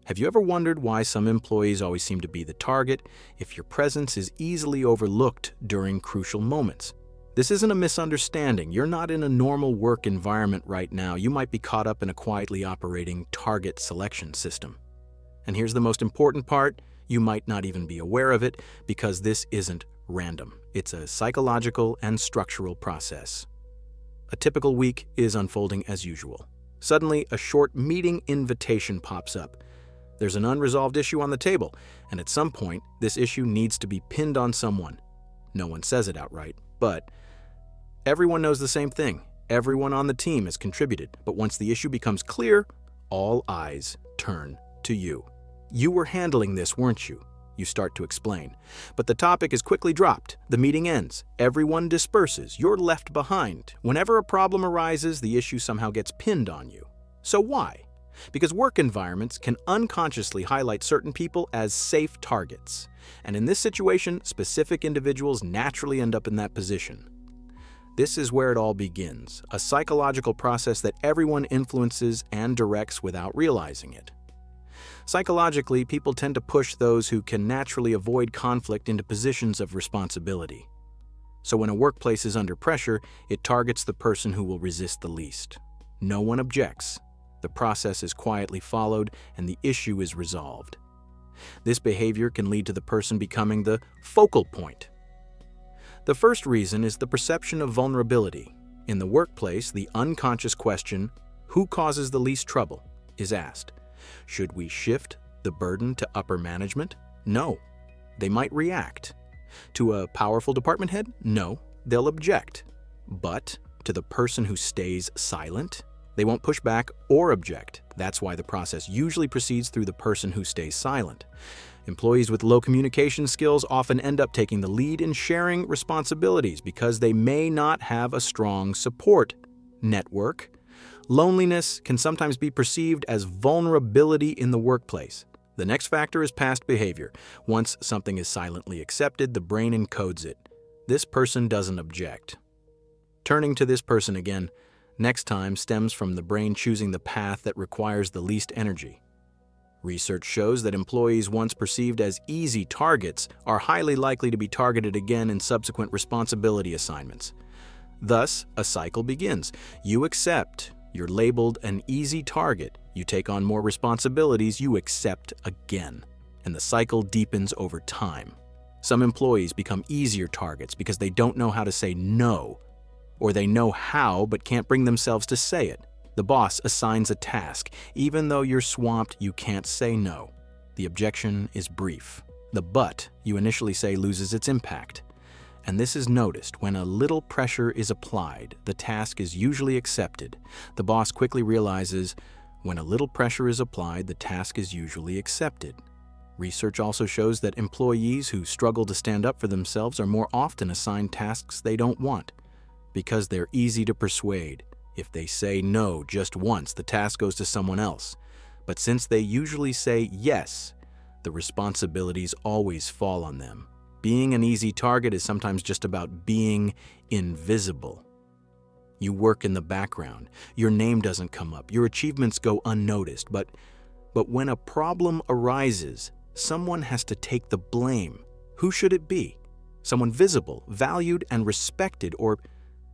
Have you ever wondered why some employees always seem to be the target if your presence is easily overlooked during crucial moments? This isn't a misunderstanding. You're not in a normal work environment right now. You might be caught up in a quietly operating target selection system. And here's the most important part. You might not even be aware of it because this isn't random. It's a psychological and structural process. A typical week is unfolding as usual. Suddenly, a short meeting invitation pops up. There's an unresolved issue on the table, and at some point, this issue needs to be pinned on someone. No one says it outright, but everyone knows the same thing. Everyone on the team has contributed, but once the issue becomes clear, all eyes turn to you. You were handling this, weren't you? You start to explain. But the topic is quickly dropped. The meeting ends. Everyone disperses. You're left behind. Whenever a problem arises, the issue somehow gets pinned on you. So why? Because work environments can unconsciously highlight certain people as safe targets. And in this situation, specific individuals naturally end up in that position. This is where it all begins, a psychological process that everyone influences and directs without realizing it. Psychologically, people tend to push those who can naturally avoid conflict into positions of responsibility. So when a workplace is under pressure, it targets the person who will resist the least. No one objects. The process is quietly followed and the issue is resolved. This behavior can lead to the person becoming the focal point. The first reason is the perception of vulnerability. In the workplace, the unconscious question, "Who causes the least trouble?" is asked. Should we shift the burden to upper management? No. They might react. To a powerful department head? No. They'll object. But to the person who stays silent? They won't push back or object. That's why the process usually proceeds through the person who stays silent. Employees with low communication skills often end up taking the lead in sharing responsibilities because they may not have a strong support network. Loneliness can sometimes be perceived as vulnerability in the workplace. The next factor is past behavior. Once something is silently accepted, the brain encodes it. This person doesn't object. Turning to this person again, next time stems from the brain choosing the path that requires the least energy. Research shows that employees once perceived as easy targets are highly likely to be targeted again in subsequent responsibility assignments. Thus, a cycle begins. You accept. You're labeled an easy target. You take on more responsibilities, you accept again. And the cycle deepens over time. Some employees become easier targets because they don't know how to say no, or they know how but can't bring themselves to say it. The boss assigns a task. Even though you're swamped, you can't say no. The objection is brief. The but you initially say loses its impact. And this is noticed. When a little pressure is applied, the task is usually accepted. The boss quickly realizes when a little pressure is applied, the task is usually accepted. Research also shows that employees who struggle to stand up for themselves are more often assigned tasks they don't want because they're easy to persuade. If they say no just once, the task goes to someone else. But since they usually say yes, the responsibilities always fall on them. Being an easy target is sometimes just about being invisible. You work in the background. Your name doesn't come up. Your achievements go unnoticed. But when a problem arises, someone has to take the blame. Who should it be? Someone visible, valued, and respected, or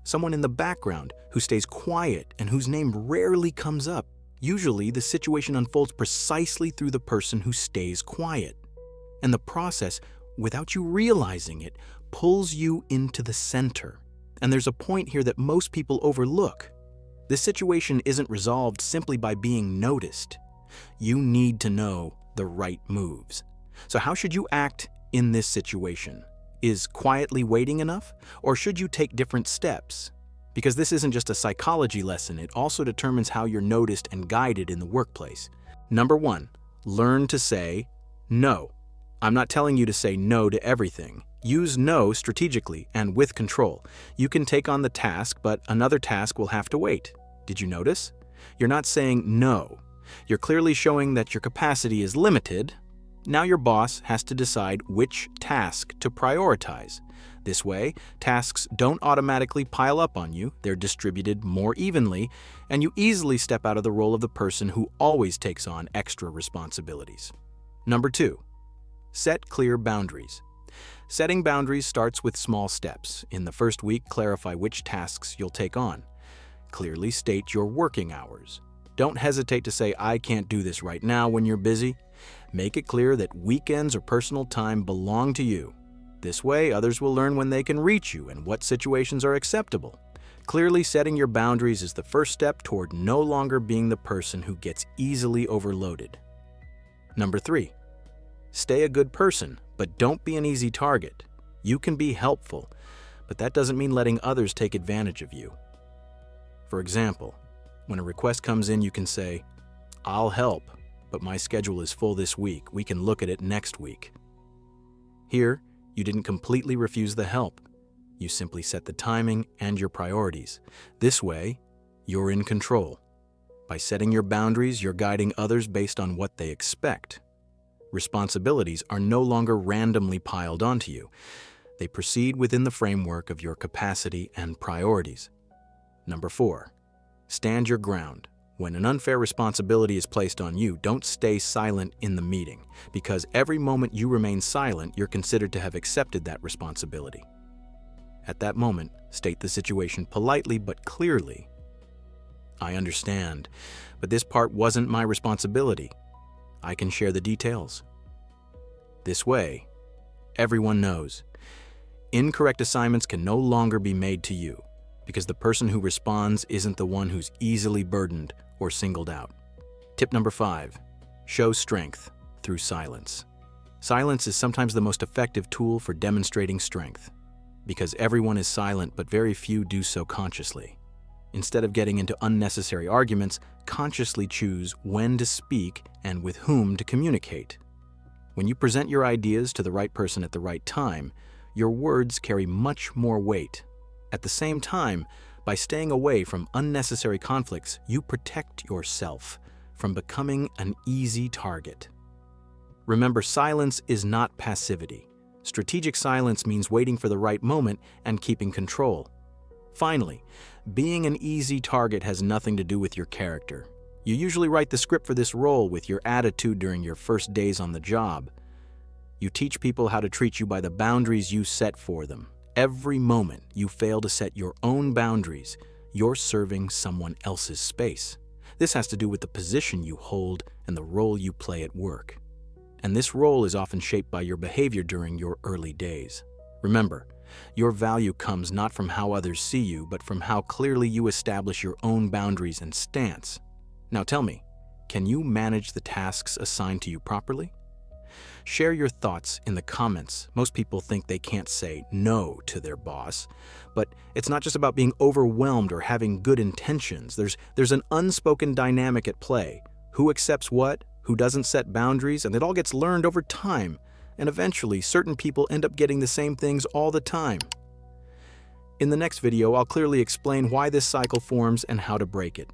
someone in the background who stays quiet and whose name rarely comes up? Usually, the situation unfolds precisely through the person who stays quiet. And the process, without you realizing it, pulls you into the center. And there's a point here that most people overlook. This situation isn't resolved simply by being noticed. You need to know the right moves. So how should you act in this situation? Is quietly waiting enough? Or should you take different steps? Because this isn't just a psychology lesson, it also determines how you're noticed and guided in the workplace. Number 1, learn to say no. I'm not telling you to say no to everything. Use no strategically and with control. You can take on the task, but another task will have to wait. Did you notice? You're not saying no. You're clearly showing that your capacity is limited. Now your boss has to decide which task to prioritize. This way, tasks don't automatically pile up on you, they're distributed more evenly, and you easily step out of the role of the person who always takes on extra responsibilities. Number 2. Set clear boundaries. Setting boundaries starts with small steps. In the first week, clarify which tasks you'll take on. Clearly state your working hours. Don't hesitate to say, "I can't do this right now," when you're busy. Make it clear that weekends or personal time belong to you. This way, others will learn when they can reach you and what situations are acceptable. Clearly setting your boundaries is the first step toward no longer being the person who gets easily overloaded. Number 3. Stay a good person, but don't be an easy target. You can be helpful, but that doesn't mean letting others take advantage of you. For example, when a request comes in, you can say, "I'll help, but my schedule is full this week. We can look at it next week." Here, you didn't completely refuse the help. You simply set the timing and your priorities. This way, you're in control. By setting your boundaries, you're guiding others based on what they expect. Responsibilities are no longer randomly piled onto you. They proceed within the framework of your capacity and priorities. Number 4. Stand your ground. When an unfair responsibility is placed on you, don't stay silent in the meeting, because every moment you remain silent, you're considered to have accepted that responsibility. At that moment, state the situation politely but clearly. "I understand, but this part wasn't my responsibility. I can share the details." This way, everyone knows. Incorrect assignments can no longer be made to you, because the person who responds isn't the one who's easily burdened or singled out. Tip number 5. Show strength through silence. Silence is sometimes the most effective tool for demonstrating strength, because everyone is silent but very few do so consciously. Instead of getting into unnecessary arguments, consciously choose when to speak and with whom to communicate. When you present your ideas to the right person at the right time, your words carry much more weight. At the same time, by staying away from unnecessary conflicts, you protect yourself from becoming an easy target. Remember, silence is not passivity. Strategic silence means waiting for the right moment and keeping control. Finally, being an easy target has nothing to do with your character. You usually write the script for this role with your attitude during your first days on the job. You teach people how to treat you by the boundaries you set for them. Every moment you fail to set your own boundaries, you're serving someone else's space. This has to do with the position you hold and the role you play at work. And this role is often shaped by your behavior during your early days. Remember, your value comes not from how others see you, but from how clearly you establish your own boundaries and stance. Now tell me, can you manage the tasks assigned to you properly? Share your thoughts in the comments. Most people think they can't say no to their boss, but it's not just about being overwhelmed or having good intentions. There's an unspoken dynamic at play. Who accepts what, who doesn't set boundaries, and it all gets learned over time. And eventually, certain people end up getting the same things all the time. In the next video, I'll clearly explain why this cycle forms and how to break it.